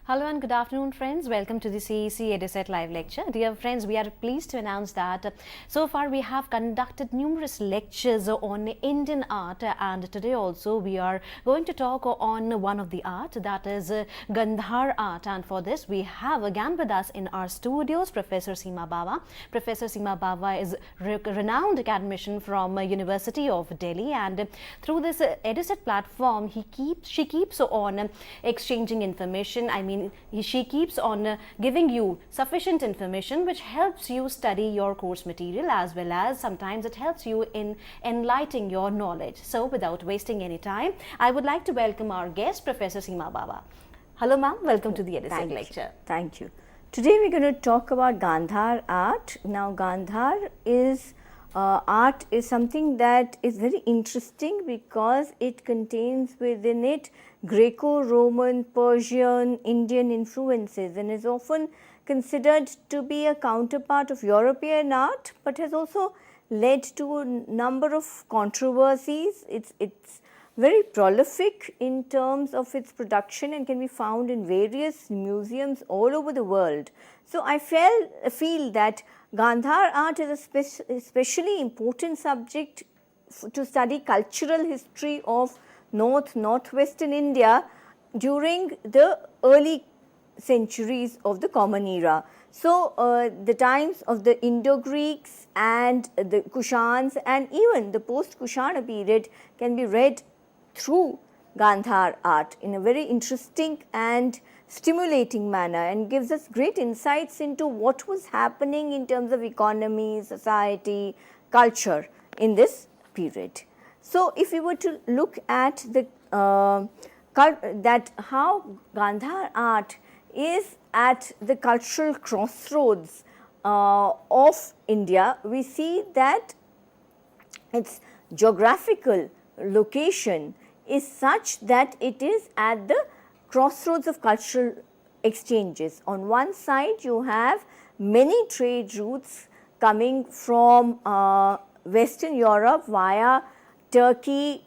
Hello and good afternoon, friends. Welcome to the CEC EduSet live lecture. Dear friends, we are pleased to announce that so far we have conducted numerous lectures on Indian art, and today also we are going to talk on one of the art, that is Gandhara Art. And for this we have again with us in our studios Professor Seema Bawa. Professor Seema Bawa is renowned academician from University of Delhi, and through this EduSet platform she keeps on exchanging information. She keeps on giving you sufficient information which helps you study your course material, as well as sometimes it helps you in enlightening your knowledge. So without wasting any time, I would like to welcome our guest, Professor Seema Bawa. Hello ma'am, welcome to the EduSet lecture. Thank you. Today we're going to talk about Gandhara art. Now Gandhara art is something that is very interesting because it contains within it Greco-Roman, Persian, Indian influences, and is often considered to be a counterpart of European art, but has also led to a number of controversies. It's very prolific in terms of its production and can be found in various museums all over the world. So I feel that Gandhara art is a especially important subject to study cultural history of northwestern India during the early centuries of the Common Era. So the times of the Indo-Greeks and the Kushans and even the post-Kushana period can be read through Gandhara art in a very interesting and stimulating manner, and gives us great insights into what was happening in terms of economy, society, culture in this period. So if we were to look at the how Gandhara art is at the cultural crossroads of India, we see that its geographical location is such that it is at the crossroads of cultural exchanges. On one side you have many trade routes coming from Western Europe via Turkey,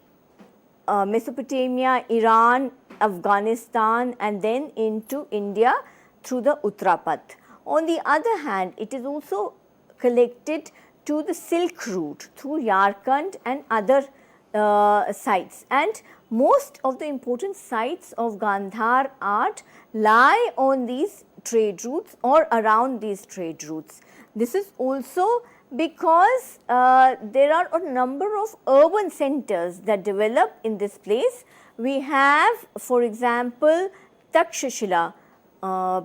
Mesopotamia, Iran, Afghanistan, and then into India through the Uttarapath. On the other hand, it is also collected to the Silk route through Yarkand and other sites, and most of the important sites of Gandhara art lie on these trade routes or around these trade routes. This is also because there are a number of urban centers that develop in this place. We have, for example, Takshashila,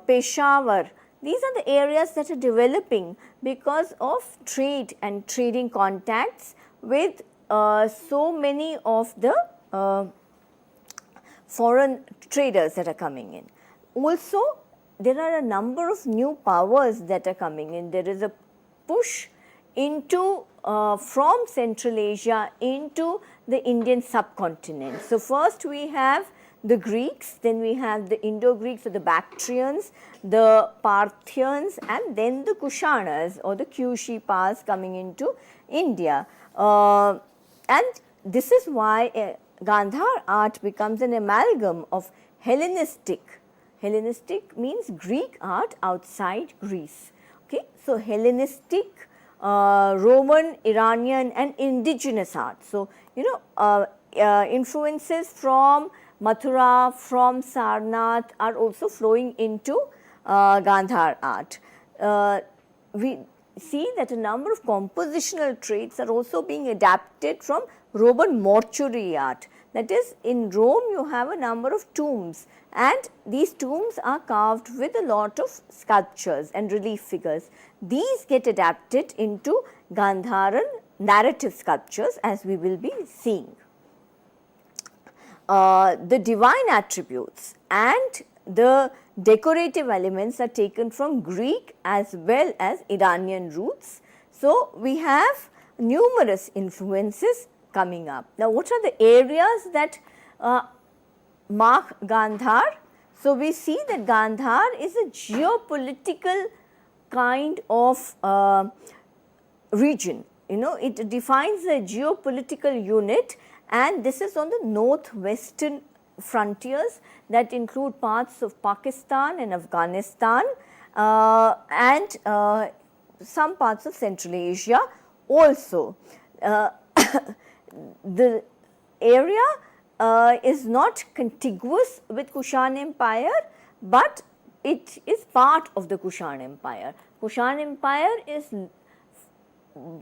Peshawar. These are the areas that are developing because of trade and trading contacts with so many of the foreign traders that are coming in. Also, there are a number of new powers that are coming in. There is a push into from Central Asia into the Indian subcontinent. So first we have the Greeks, then we have the Indo-Greeks or the Bactrians, the Parthians, and then the Kushanas or the Kushipas coming into India. And this is why Gandhara art becomes an amalgam of Hellenistic. Hellenistic means Greek art outside Greece. Okay, so Hellenistic, Roman, Iranian, and indigenous art. So influences from Mathura, from Sarnath are also flowing into Gandhara art. We see that a number of compositional traits are also being adapted from Roman mortuary art. That is, in Rome you have a number of tombs, and these tombs are carved with a lot of sculptures and relief figures. These get adapted into Gandharan narrative sculptures, as we will be seeing. The divine attributes and the decorative elements are taken from Greek as well as Iranian roots. So we have numerous influences coming up. Now what are the areas that mark Gandhara? So we see that Gandhara is a geopolitical kind of region. It defines a geopolitical unit, and this is on the northwestern frontiers that include parts of Pakistan and Afghanistan, and some parts of Central Asia also. The area is not contiguous with Kushan Empire, but it is part of the Kushan Empire. Kushan Empire is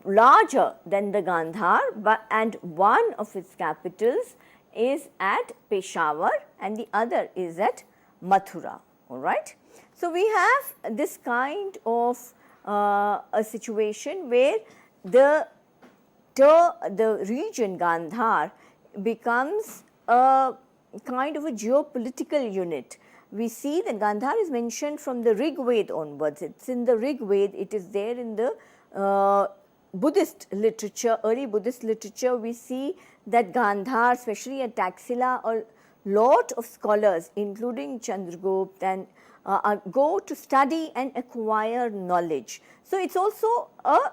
larger than the Gandhar, and one of its capitals is at Peshawar and the other is at Mathura. All right. So, we have this kind of a situation where the region Gandhar becomes a kind of a geopolitical unit. We see that Gandhar is mentioned from the Rig Veda onwards. It is in the Rig Veda, it is there in the Buddhist literature, early Buddhist literature. We see that Gandhar, especially at Taxila, a lot of scholars including Chandragupta and go to study and acquire knowledge. So, it is also a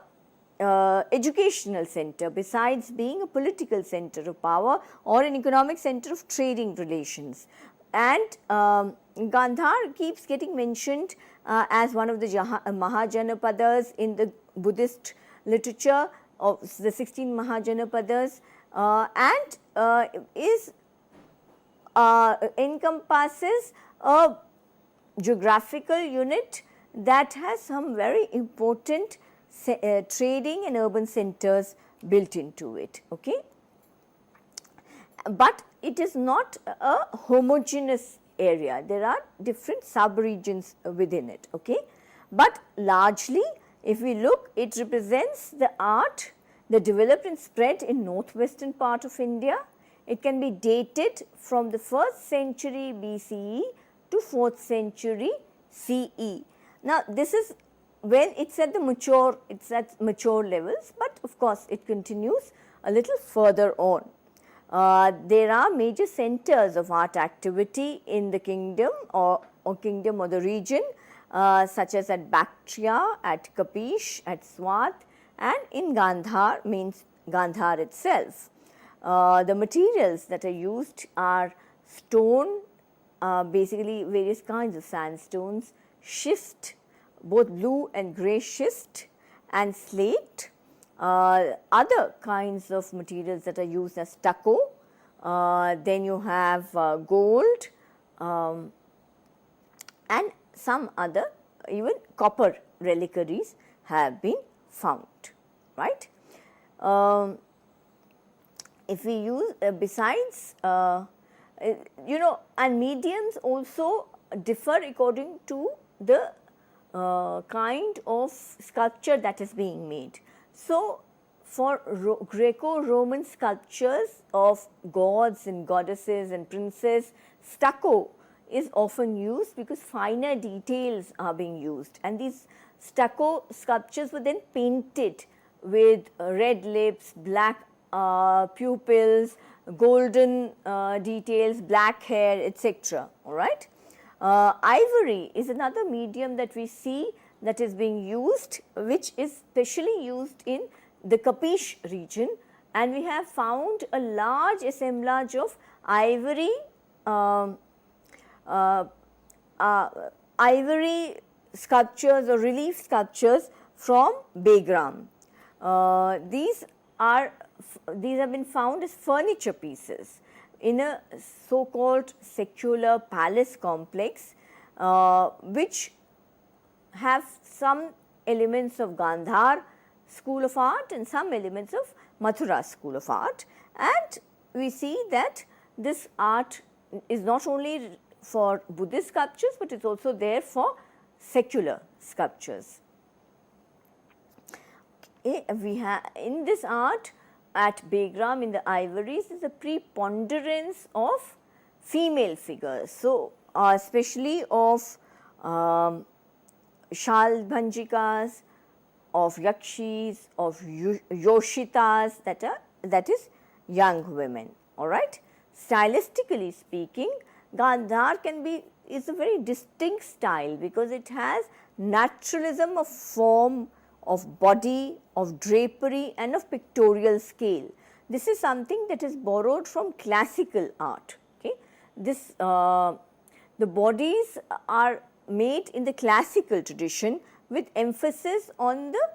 educational center besides being a political center of power or an economic center of trading relations. And Gandhar keeps getting mentioned as one of the Mahajanapadas in the Buddhist literature of the 16 Mahajanapadas, and is encompasses a geographical unit that has some very important trading and urban centers built into it. Okay. But it is not a homogeneous area, there are different sub-regions within it. Okay. But largely, if we look, it represents the art that developed and spread in northwestern part of India. It can be dated from the 1st century BCE to 4th century CE. Now, this is when it is at the mature levels, but of course, it continues a little further on. There are major centers of art activity in the kingdom or the region, such as at Bactria, at Kapish, at Swat, and in Gandhar, means Gandhar itself. The materials that are used are stone, basically various kinds of sandstones, schist, both blue and grey schist, and slate. Other kinds of materials that are used as stucco, then you have gold, and some other even copper reliquaries have been found, right. If we use besides and mediums also differ according to the kind of sculpture that is being made. So, for Greco-Roman sculptures of gods and goddesses and princes, stucco is often used because finer details are being used, and these stucco sculptures were then painted with red lips, black pupils, golden details, black hair, etc. All right. Ivory is another medium that we see that is being used, which is specially used in the Kapish region, and we have found a large assemblage of ivory sculptures or relief sculptures from Begram. These have been found as furniture pieces in a so-called secular palace complex, which have some elements of Gandhar school of art and some elements of Mathura school of art. And we see that this art is not only for Buddhist sculptures, but it is also there for secular sculptures. Okay, we have in this art at Begram in the ivories is a preponderance of female figures. So, especially of Shalbhanjikas, of Yakshis, of Yoshitas, that is young women. All right. Stylistically speaking, Gandhar is a very distinct style because it has naturalism of form, of body, of drapery, and of pictorial scale. This is something that is borrowed from classical art. Okay. this the bodies are made in the classical tradition with emphasis on the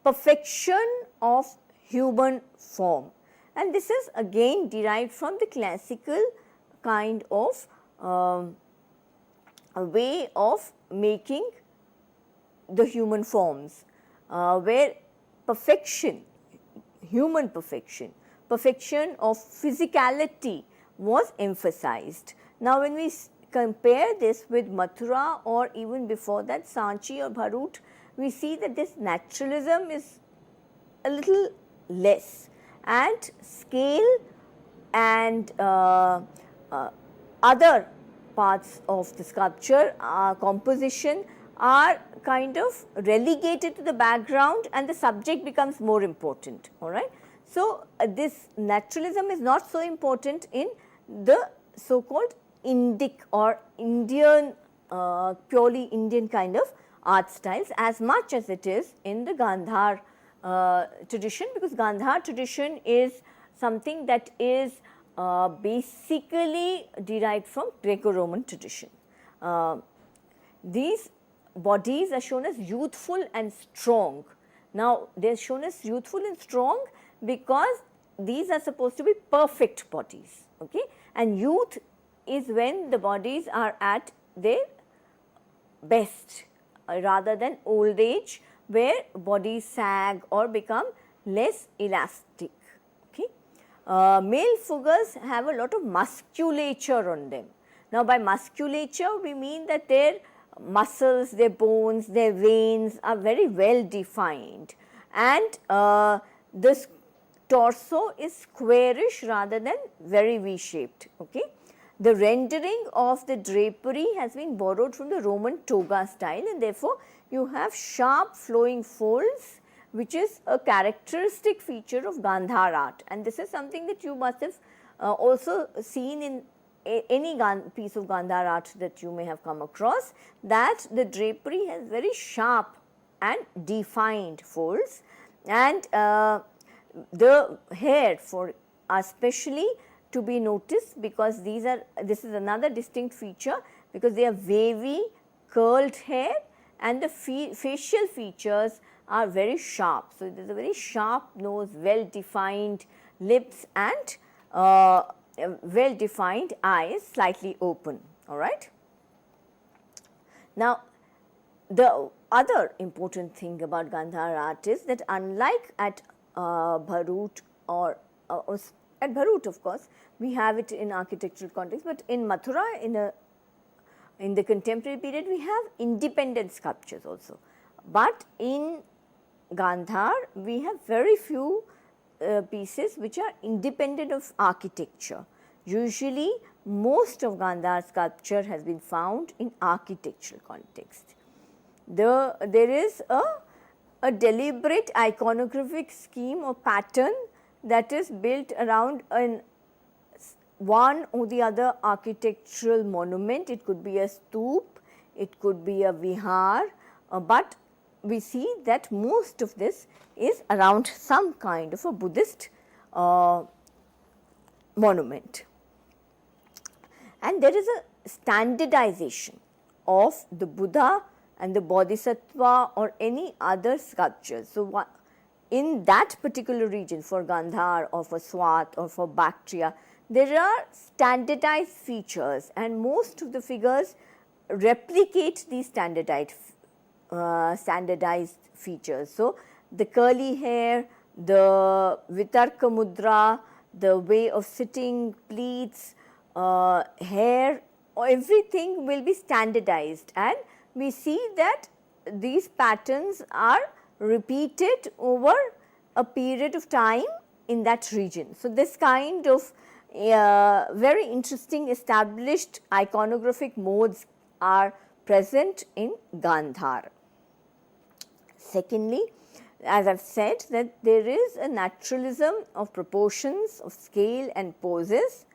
perfection of human form, and this is again derived from the classical kind of a way of making the human forms, where perfection, human perfection, perfection of physicality was emphasized. Now, when we compare this with Mathura or even before that Sanchi or Bharut, we see that this naturalism is a little less, and scale and other parts of the sculpture composition are kind of relegated to the background and the subject becomes more important, all right. So, this naturalism is not so important in the so called Indic or Indian, purely Indian kind of art styles as much as it is in the Gandhar tradition, because Gandhar tradition is something that is basically derived from Greco-Roman tradition. These bodies are shown as youthful and strong. Now, they are shown as youthful and strong because these are supposed to be perfect bodies, okay? And youth is when the bodies are at their best, rather than old age where bodies sag or become less elastic, okay? Male figures have a lot of musculature on them. Now, by musculature we mean that their muscles, their bones, their veins are very well defined, and this torso is squarish rather than very V-shaped, okay. The rendering of the drapery has been borrowed from the Roman toga style, and therefore, you have sharp flowing folds, which is a characteristic feature of Gandhara art, and this is something that you must have also seen in any piece of Gandhara art that you may have come across, that the drapery has very sharp and defined folds, and the hair for especially to be noticed, because this is another distinct feature, because they are wavy curled hair and the facial features are very sharp. So, there is a very sharp nose, well defined lips, and well defined eyes, slightly open, all right. Now, the other important thing about Gandhara art is that unlike at Bharut or at Bharut, of course, we have it in architectural context, but in Mathura, in the contemporary period, we have independent sculptures also. But in Gandhar, we have very few pieces which are independent of architecture. Usually, most of Gandhar sculpture has been found in architectural context. There is a deliberate iconographic scheme or pattern that is built around one or the other architectural monument. It could be a stoop, it could be a vihar, but we see that most of this is around some kind of a Buddhist monument. And there is a standardization of the Buddha and the Bodhisattva or any other sculptures. So, in that particular region for Gandhar or for Swat or for Bactria, there are standardized features, and most of the figures replicate these standardized features. So, the curly hair, the Vitarka mudra, the way of sitting, pleats, hair, everything will be standardized, and we see that these patterns are repeated over a period of time in that region. So, this kind of very interesting established iconographic modes are present in Gandhar. Secondly, as I have said, that there is a naturalism of proportions, of scale and poses,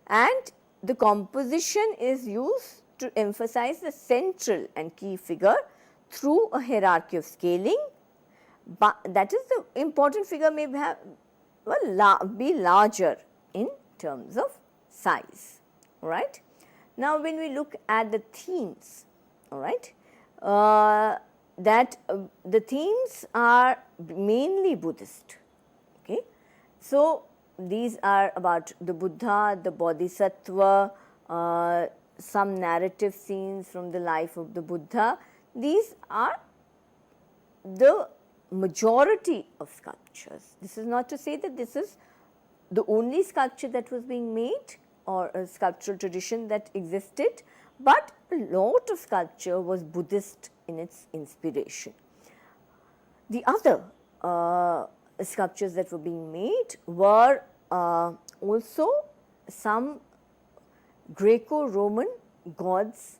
and the composition is used to emphasize the central and key figure through a hierarchy of scaling. But that is, the important figure may be larger in terms of size. all right. Now, when we look at the themes, all right, the themes are mainly Buddhist. Okay. So, these are about the Buddha, the Bodhisattva, some narrative scenes from the life of the Buddha. These are the majority of sculptures. This is not to say that this is the only sculpture that was being made or a sculptural tradition that existed, but a lot of sculpture was Buddhist in its inspiration. The other sculptures that were being made were also some Greco-Roman gods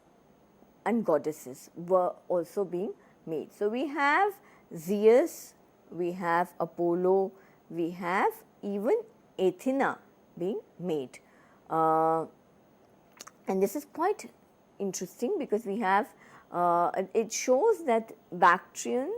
and goddesses were also being made. So, we have Zeus, we have Apollo, we have even Athena being made. And this is quite interesting because we have, it shows that Bactrian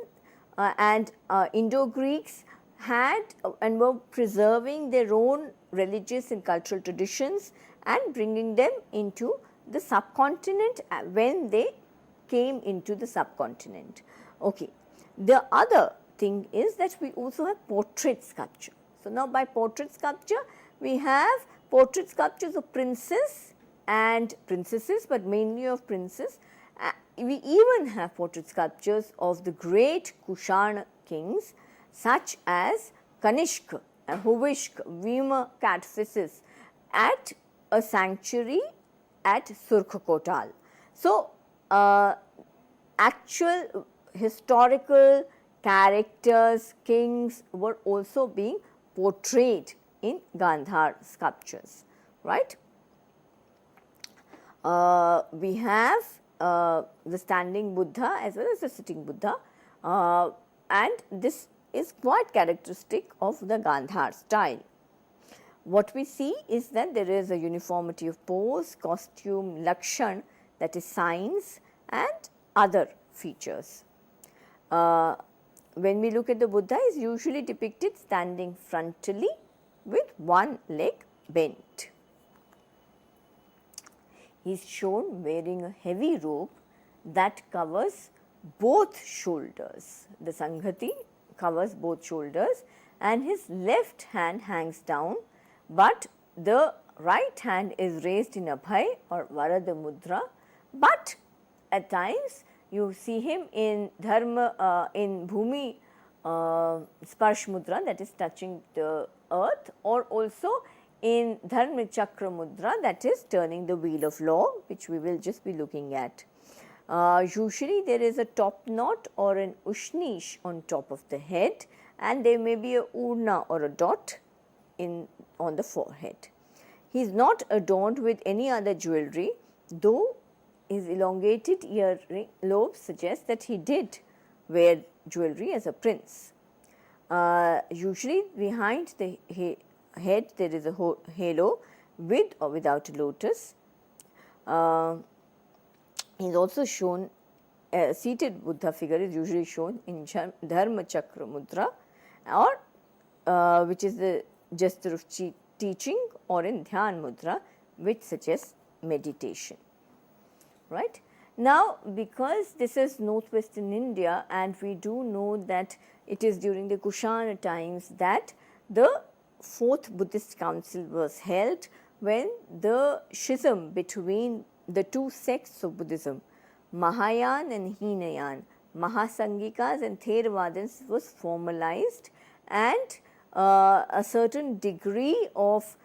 and Indo-Greeks had and were preserving their own religious and cultural traditions and bringing them into the subcontinent when they came into the subcontinent. Okay. The other thing is that we also have portrait sculpture. So, now by portrait sculpture, we have portrait sculptures of princes and princesses, but mainly of princes. We even have portrait sculptures of the great Kushan kings such as Kanishk, Huvishk, Vima Catphysis at a sanctuary at Surkhotal. So, actual historical characters, kings were also being portrayed in Gandhar sculptures, right. We have the standing Buddha as well as the sitting Buddha, and this is quite characteristic of the Gandhar style. What we see is that there is a uniformity of pose, costume, lakshan, that is signs, and other features. When we look at the Buddha, is usually depicted standing frontally with one leg bent. He is shown wearing a heavy robe that covers both shoulders. The Sanghati covers both shoulders and his left hand hangs down, but the right hand is raised in Abhay or Varada Mudra, but at times you see him in Dharma, in Bhumi Sparsh Mudra, that is touching the earth, or also in Dharma Chakra Mudra, that is turning the wheel of law, which we will just be looking at. Usually there is a top knot or an ushnish on top of the head, and there may be a urna or a dot on the forehead. He is not adorned with any other jewelry, though his elongated earring lobes suggest that he did wear jewelry as a prince. Usually behind the head there is a halo with or without a lotus. He is also shown, a seated Buddha figure is usually shown in Dharma Chakra Mudra, or which is the gesture of teaching, or in Dhyan Mudra, which suggests meditation. Right. Now, because this is northwestern India and we do know that it is during the Kushana times that the 4th Buddhist Council was held, when the schism between the two sects of Buddhism, Mahayana and Hinayan, Mahasangikas and Theravadins, was formalized, and a certain degree of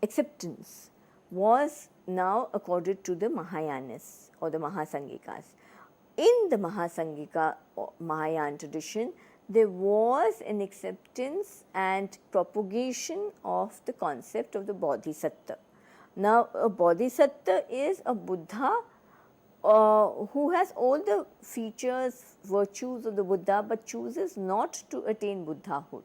acceptance was now accorded to the Mahayanis or the Mahasangikas. In the Mahasangika Mahayana tradition, there was an acceptance and propagation of the concept of the Bodhisattva. Now, a Bodhisattva is a Buddha who has all the features, virtues of the Buddha, but chooses not to attain Buddhahood.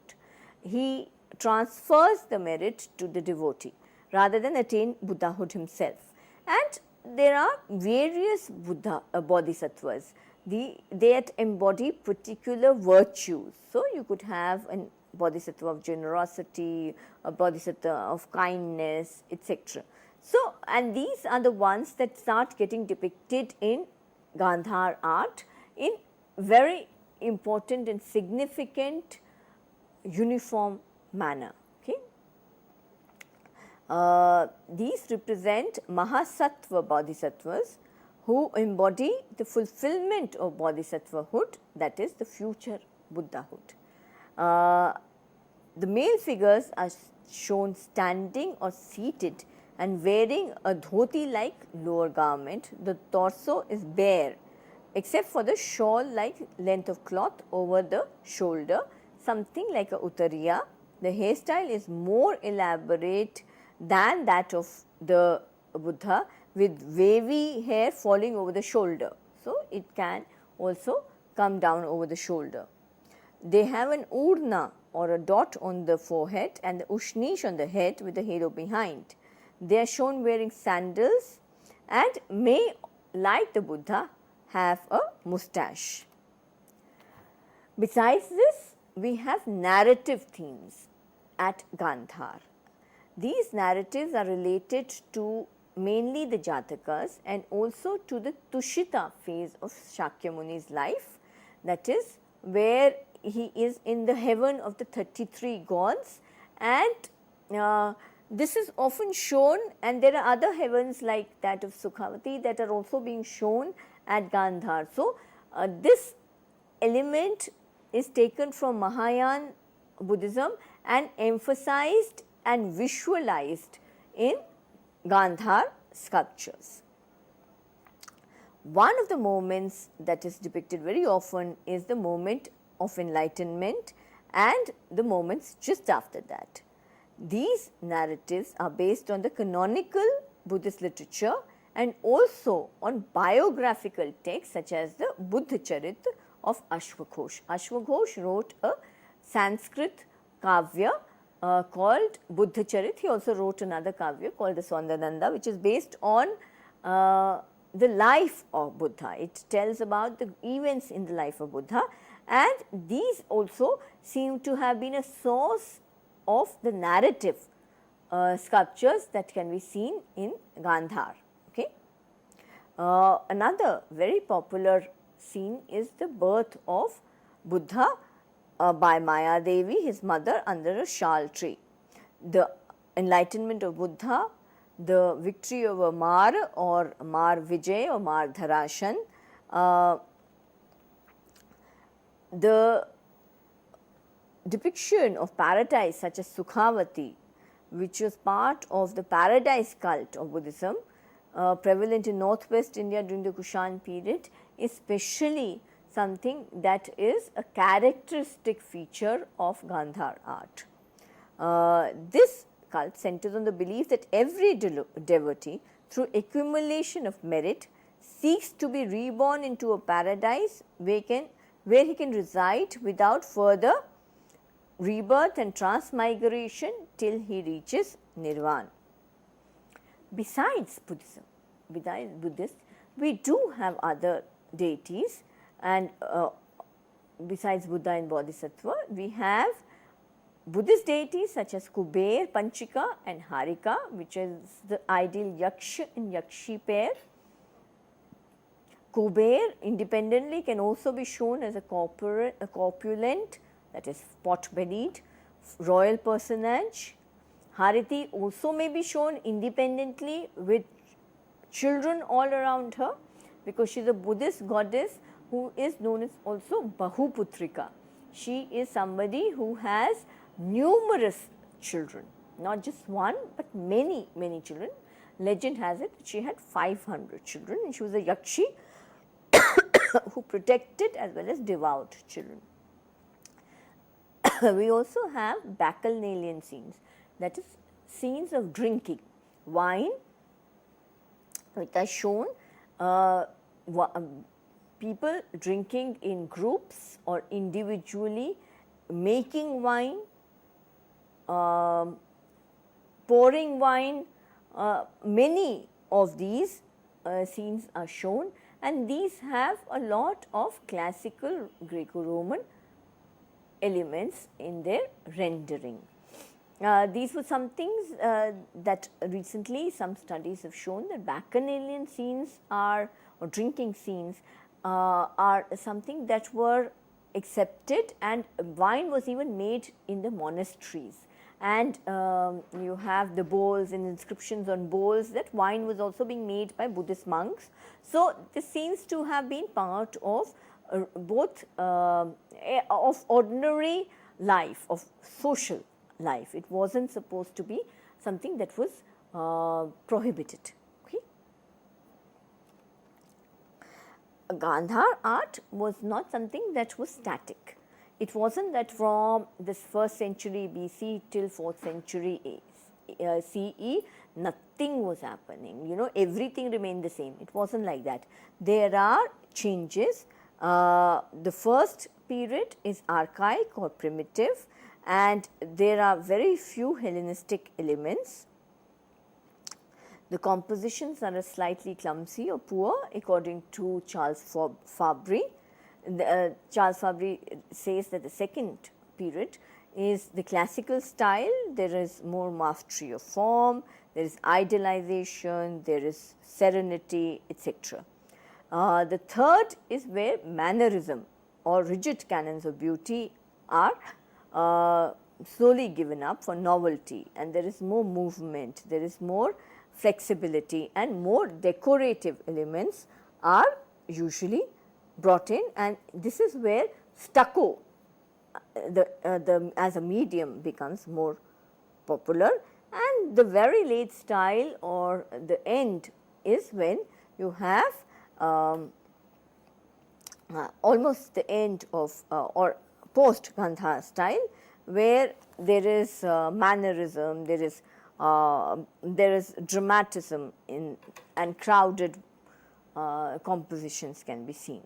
He transfers the merit to the devotee rather than attain Buddhahood himself. And there are various Bodhisattvas. They embody particular virtues. So, you could have a Bodhisattva of generosity, a Bodhisattva of kindness, etc. So, and these are the ones that start getting depicted in Gandhara art in very important and significant uniform manner. Okay. These represent Mahasattva Bodhisattvas who embody the fulfillment of Bodhisattvahood, that is the future Buddhahood. The male figures are shown standing or seated and wearing a dhoti like lower garment. The torso is bare except for the shawl like length of cloth over the shoulder, something like a uttariya. The hairstyle is more elaborate than that of the Buddha, with wavy hair falling over the shoulder. So, it can also come down over the shoulder. They have an urna or a dot on the forehead and the ushnish on the head with the halo behind. They are shown wearing sandals and may, like the Buddha, have a moustache. Besides this, we have narrative themes at Gandhar. These narratives are related to mainly the Jatakas and also to the Tushita phase of Shakyamuni's life, that is where he is in the heaven of the 33 gods, and this is often shown, and there are other heavens like that of Sukhavati that are also being shown at Gandhar. So, this element is taken from Mahayana Buddhism and emphasized and visualized in Gandhar sculptures. One of the moments that is depicted very often is the moment of enlightenment and the moments just after that. These narratives are based on the canonical Buddhist literature and also on biographical texts such as the Buddha Charit of Ashwaghosh. Ashwaghosh wrote a Sanskrit kavya called Buddha Charit. He also wrote another kavya called the Swandananda, which is based on the life of Buddha. It tells about the events in the life of Buddha, and these also seem to have been a source of the narrative sculptures that can be seen in Gandhar. Okay. Another very popular scene is the birth of Buddha by Maya Devi, his mother, under a shal tree. The enlightenment of Buddha, the victory over Mar or Mar Vijay or Mar Dharashan, the depiction of paradise such as Sukhavati, which was part of the paradise cult of Buddhism prevalent in northwest India during the Kushan period, is especially something that is a characteristic feature of Gandhar art. This cult centers on the belief that every devotee, through accumulation of merit, seeks to be reborn into a paradise where he can reside without further rebirth and transmigration till he reaches nirvana. Besides Buddhism, besides Buddhists, we do have other deities, and besides Buddha and Bodhisattva, we have Buddhist deities such as Kuber, Panchika and Harika, which is the ideal Yaksha and Yakshi pair. Kuber independently can also be shown as a corpulent, that is pot-bellied, royal personage. Hariti also may be shown independently with children all around her, because she is a Buddhist goddess who is known as also Bahuputrika. She is somebody who has numerous children, not just one but many children. Legend has it she had 500 children, and she was a Yakshi who protected as well as devoured children. We also have bacchanalian scenes, that is scenes of drinking wine, which are shown people drinking in groups or individually, making wine, pouring wine. Many of these scenes are shown, and these have a lot of classical Greco-Roman elements in their rendering. these were some things that recently some studies have shown that bacchanalian scenes are, or drinking scenes are something that were accepted, and wine was even made in the monasteries. And you have the bowls and inscriptions on bowls that wine was also being made by Buddhist monks. So, this seems to have been part of both of ordinary life, of social life. It was not supposed to be something that was prohibited. Okay. Gandhara art was not something that was static. It was not that from this 1st century BC till 4th century CE, nothing was happening, you know, everything remained the same. It was not like that. There are changes. The first period is archaic or primitive, and there are very few Hellenistic elements. The compositions are slightly clumsy or poor according to Charles Fabry. Charles Fabry says that the second period is the classical style. There is more mastery of form, there is idealization, there is serenity, etc. The third is where mannerism or rigid canons of beauty are slowly given up for novelty, and there is more movement, there is more flexibility, and more decorative elements are usually brought in, and this is where stucco as a medium becomes more popular. And the very late style or the end is when you have almost the end of or post Gandhara style, where there is mannerism, there is dramatism in, and crowded compositions can be seen.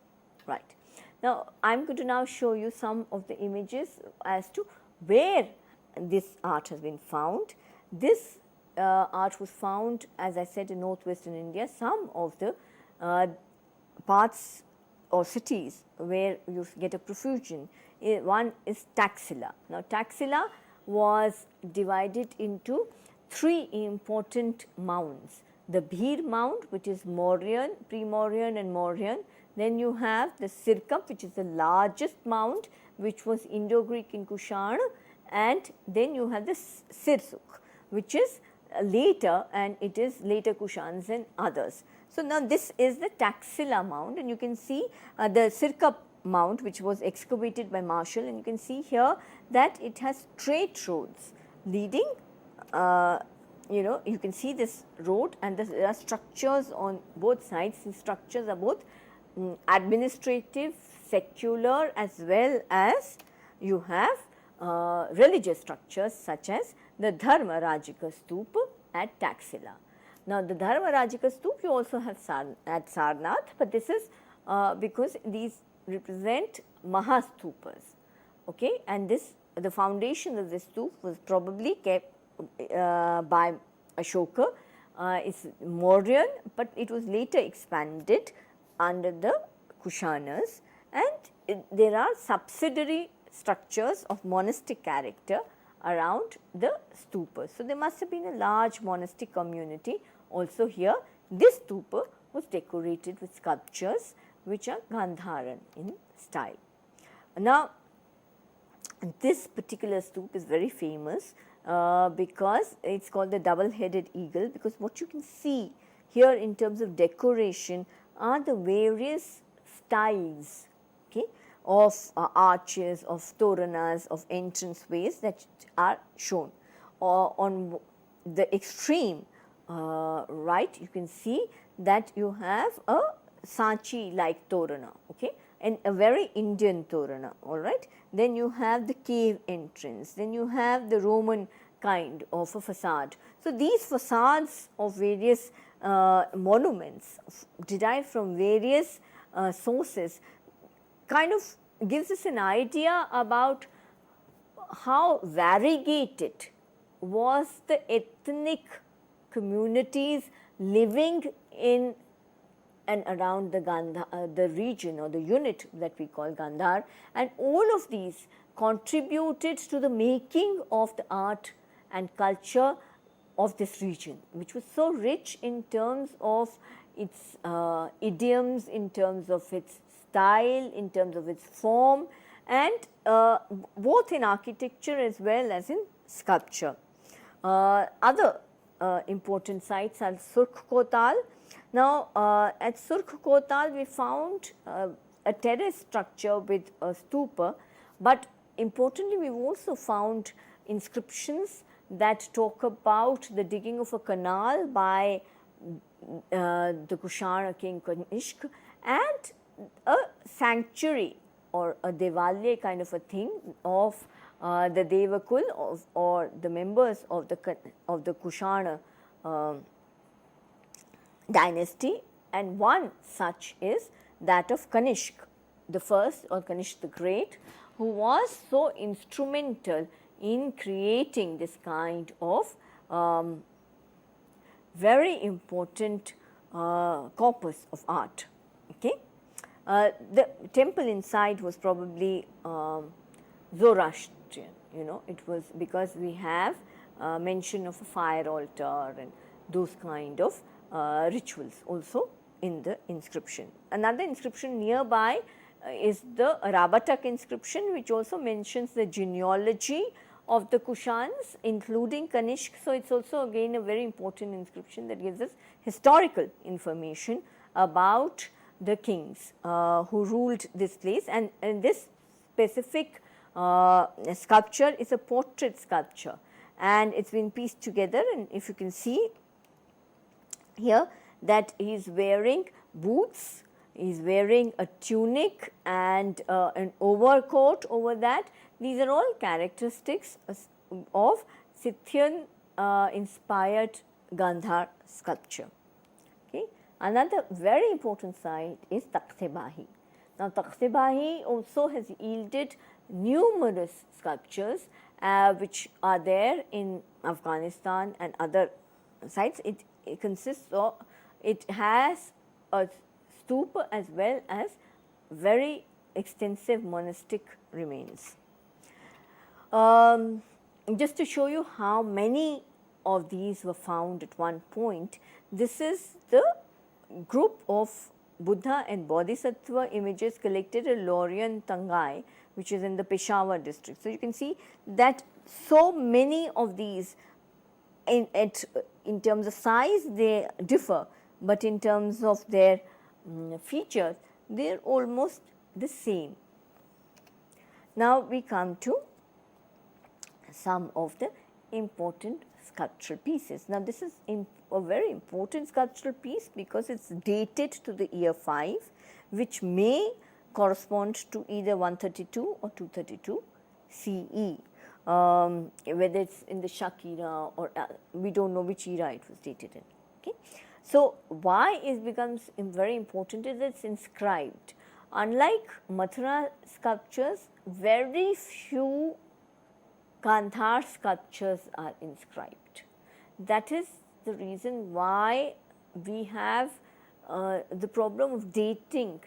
Right. Now, I am going to now show you some of the images as to where this art has been found. This art was found, as I said, in northwestern India. Some of the parts or cities where you get a profusion, one is Taxila. Now, Taxila was divided into 3 important mounds. The Bhir mound, which is Mauryan, pre-Mauryan and Mauryan. Then you have the Sirkap, which is the largest mound, which was Indo-Greek in Kushan, and then you have the Sirsuk, which is later, and it is later Kushans and others. So, now this is the Taxila mound, and you can see the Sirkap mound, which was excavated by Marshall, and you can see here that it has straight roads leading, you can see this road, and there are structures on both sides. These structures are both administrative, secular, as well as you have religious structures such as the Dharma Rajika Stupa at Taxila. Now, the Dharma Rajika Stupa you also have at Sarnath, but this is because these represent Mahastupas, okay, and the foundation of this stupa was probably kept by Ashoka. It's Mauryan, but it was later expanded under the Kushanas, and there are subsidiary structures of monastic character around the stupas. So, there must have been a large monastic community also here. This stupa was decorated with sculptures which are Gandharan in style. Now, this particular stupa is very famous because it is called the double-headed eagle, because what you can see here in terms of decoration are the various styles, okay, of arches, of toranas, of entrance ways that are shown. On the extreme right, you can see that you have a Sanchi like torana, okay, and a very Indian torana, all right. Then you have the cave entrance, then you have the Roman kind of a facade. So, these facades of various monuments derived from various sources kind of gives us an idea about how variegated was the ethnic communities living in and around the region or the unit that we call Gandhar, and all of these contributed to the making of the art and culture of this region, which was so rich in terms of its idioms, in terms of its style, in terms of its form, and both in architecture as well as in sculpture. Other important sites are Surkh Kotal. Now, at Surkh Kotal we found a terrace structure with a stupa, but importantly we have also found inscriptions that talk about the digging of a canal by the Kushana king Kanishk, and a sanctuary or a Devalya kind of a thing of the Devakul or the members of the Kushana dynasty, and one such is that of Kanishk the first, or Kanishk the Great, who was so instrumental in creating this kind of very important corpus of art. Okay. The temple inside was probably Zoroastrian, it was because we have mention of a fire altar and those kind of rituals also in the inscription. Another inscription nearby is the Rabatak inscription, which also mentions the genealogy of the Kushans, including Kanishk. So, it is also again a very important inscription that gives us historical information about the kings who ruled this place, and this specific sculpture is a portrait sculpture, and it has been pieced together, and if you can see here that he is wearing boots, he is wearing a tunic and an overcoat over that. These are all characteristics of Scythian inspired Gandhar sculpture. Okay. Another very important site is Takhte-Bahi. Now, Takhte-Bahi also has yielded numerous sculptures which are there in Afghanistan and other sites. It consists of, it has a stupa as well as very extensive monastic remains. Just to show you how many of these were found at one point, this is the group of Buddha and Bodhisattva images collected at Lorien Tangai, which is in the Peshawar district. So, you can see that so many of these in terms of size they differ, but in terms of their features they are almost the same. Now, we come to some of the important sculptural pieces. Now, this is a very important sculptural piece because it is dated to the year 5, which may correspond to either 132 or 232 CE. Whether it is in the Shak era or we do not know which era it was dated in. Okay. So, why it becomes very important is it is inscribed. Unlike Mathura sculptures, very few Gandhar sculptures are inscribed. That is the reason why we have the problem of dating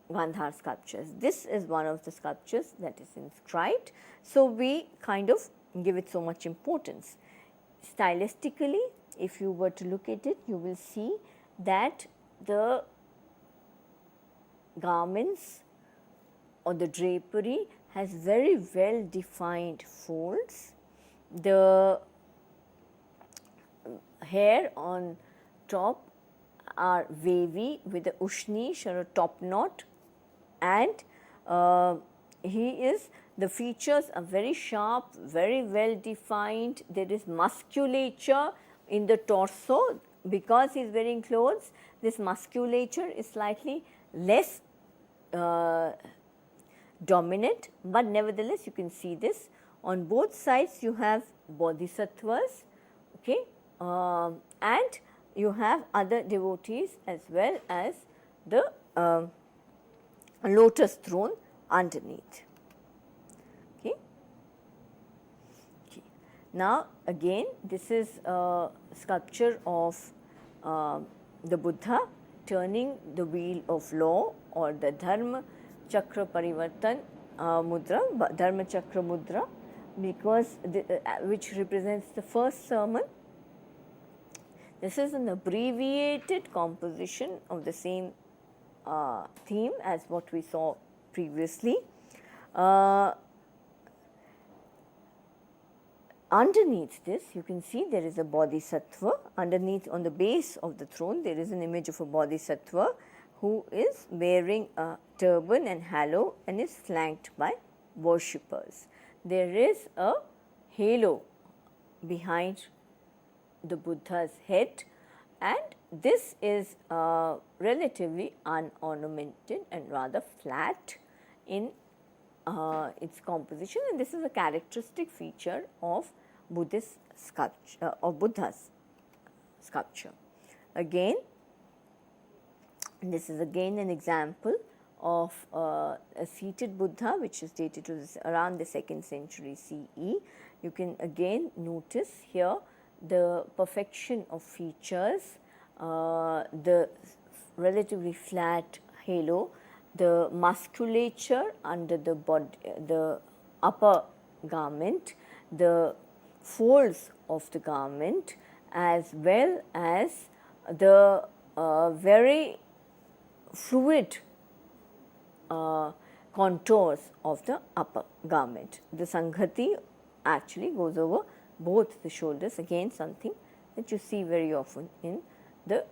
Gandhar sculptures. This is one of the sculptures that is inscribed. So, we kind of give it so much importance. Stylistically, if you were to look at it, you will see that the garments or the drapery has very well defined folds. The hair on top are wavy with a ushnish or a top knot, and the features are very sharp, very well defined. There is musculature in the torso because he is wearing clothes. This musculature is slightly less dominant, but nevertheless you can see this. On both sides you have bodhisattvas, okay, and you have other devotees as well as the lotus throne underneath. Okay. Okay. Now, again this is a sculpture of the Buddha turning the wheel of law, or the Dharma Chakra Parivartan mudra, Dharma Chakra mudra, because which represents the first sermon. This is an abbreviated composition of the same theme as what we saw previously. Underneath this, you can see there is a bodhisattva. Underneath, on the base of the throne, there is an image of a bodhisattva who is wearing a turban and halo and is flanked by worshippers. There is a halo behind the Buddha's head, and this is relatively unornamented and rather flat in its composition, and this is a characteristic feature of Buddhist sculpture, of Buddha's sculpture. Again, this is again an example of a seated Buddha, which is dated to around the 2nd century CE. You can again notice here the perfection of features, the relatively flat halo, the musculature under the body, the upper garment, the folds of the garment, as well as the very fluid contours of the upper garment. The sanghati actually goes over both the shoulders, again something that you see very often in the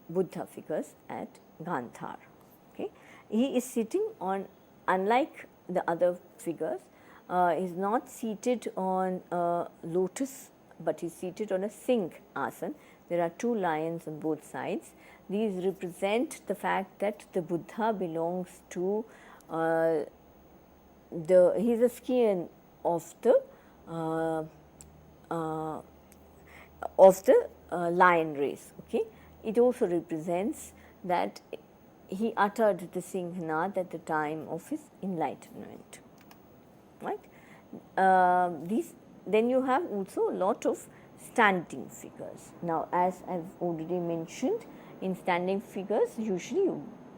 Buddha figures at Gandhara. Okay. He is sitting on, unlike the other figures, he is not seated on a lotus, but he is seated on a Singh asana. There are 2 lions on both sides. These represent the fact that the Buddha belongs to he is a scion of the lion race. Okay. It also represents that he uttered the Singhnaad at the time of his enlightenment. Right. Then you have also a lot of standing figures. Now, as I have already mentioned, in standing figures, usually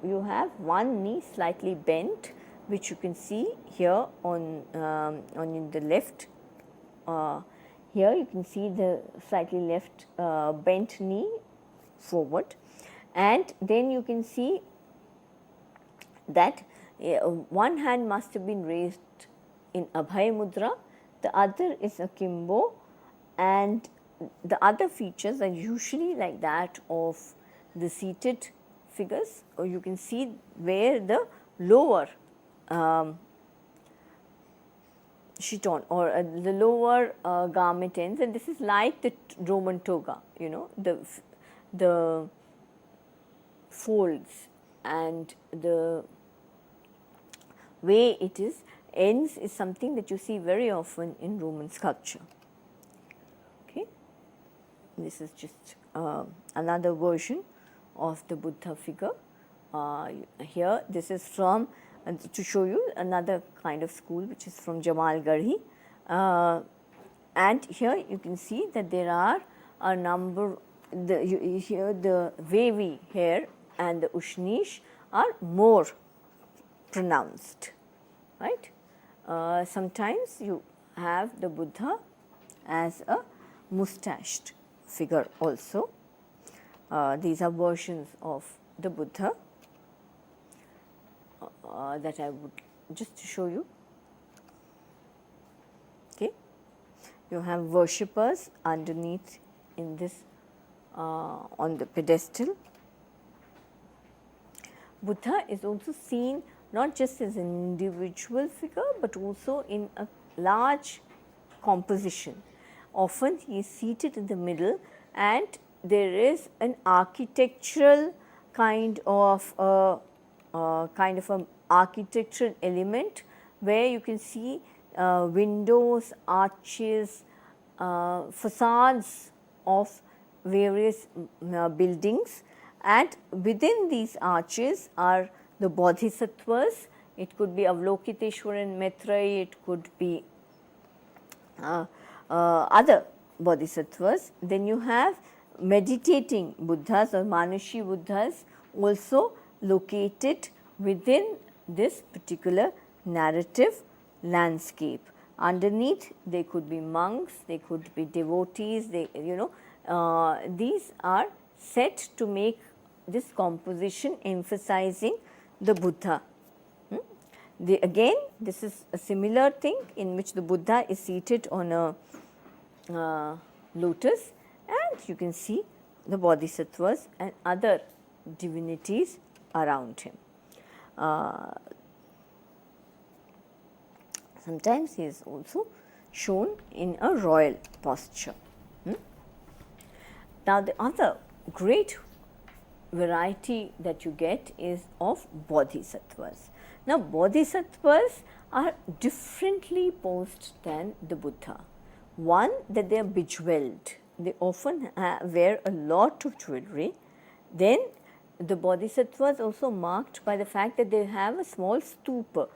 you have one knee slightly bent, which you can see here on the left. Here you can see the slightly left bent knee forward, and then you can see that one hand must have been raised in Abhay Mudra, the other is akimbo, and the other features are usually like that of the seated figures, or you can see where the lower chiton or the lower garment ends, and this is like the Roman toga, you know, the folds and the way it is ends is something that you see very often in Roman sculpture. Okay. This is just another version of the Buddha figure. Here this is from, to show you another kind of school, which is from Jamal Garhi, and here you can see that there are a number, here the wavy hair and the ushnish are more pronounced, right. Sometimes you have the Buddha as a moustached figure also. These are versions of the Buddha that I would just show you. Okay. You have worshippers underneath in this on the pedestal. Buddha is also seen not just as an individual figure, but also in a large composition. Often he is seated in the middle, and there is an architectural kind of an architectural element where you can see windows, arches, facades of various buildings, and within these arches are the bodhisattvas. It could be Avalokiteshvara and Maitreyi, it could be other bodhisattvas. Then you have meditating Buddhas or Manushi Buddhas also located within this particular narrative landscape. underneath they could be monks, they could be devotees, these are set to make this composition emphasizing the Buddha. Again, this is a similar thing in which the Buddha is seated on a lotus, and you can see the bodhisattvas and other divinities around him. Sometimes he is also shown in a royal posture. Now, the other great variety that you get is of bodhisattvas. Now, bodhisattvas are differently posed than the Buddha. One, that they are bejeweled. They often wear a lot of jewelry. Then, the bodhisattvas also marked by the fact that they have a small stupa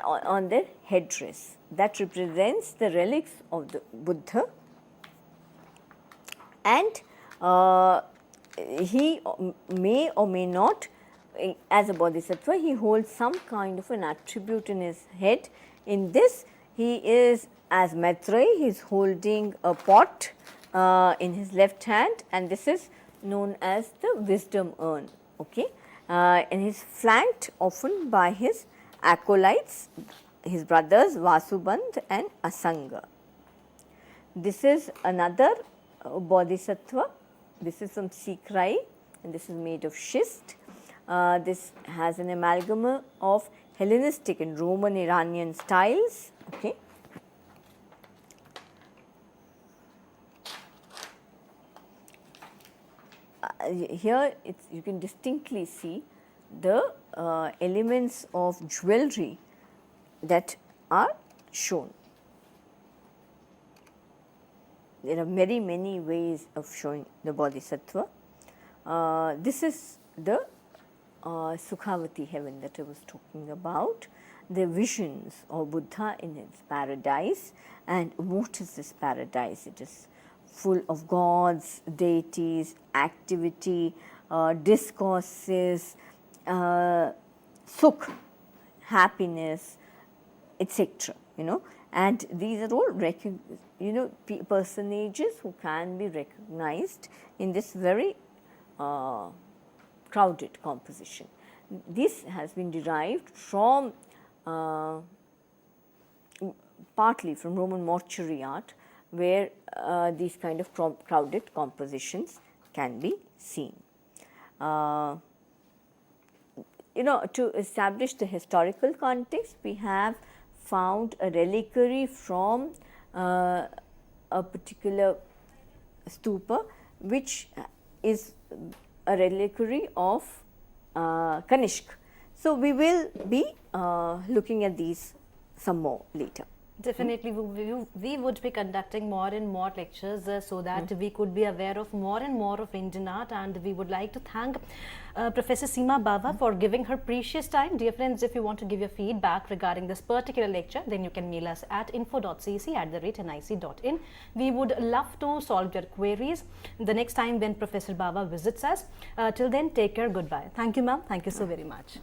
on their headdress that represents the relics of the Buddha, and he may or may not, as a bodhisattva, he holds some kind of an attribute in his head. In this, he is as Maitreyi, he is holding a pot in his left hand, and this is known as the wisdom urn. Okay, and he is flanked often by his acolytes, his brothers Vasubandh and Asanga. This is another bodhisattva. This is from Sikrai, and this is made of schist. This has an amalgam of Hellenistic and Roman Iranian styles. Okay. Here you can distinctly see the elements of jewelry that are shown. There are very many ways of showing the bodhisattva. This is the Sukhavati heaven that I was talking about, the visions of Buddha in its paradise. And what is this paradise? It is full of gods, deities, activity, discourses, sukh, happiness, etc. And these are all personages who can be recognized in this very crowded composition. This has been derived from partly from Roman mortuary art, where these kind of crowded compositions can be seen. To establish the historical context, we have found a reliquary from a particular stupa, which is a reliquary of Kanishk. So, we will be looking at these some more later. Definitely, we would be conducting more and more lectures so that we could be aware of more and more of Indian art, and we would like to thank Professor Seema Bava for giving her precious time. Dear friends, if you want to give your feedback regarding this particular lecture, then you can mail us at info.cc@nic.in. We would love to solve your queries the next time when Professor Bava visits us. Till then, take care, goodbye. Thank you, ma'am. Thank you so very much.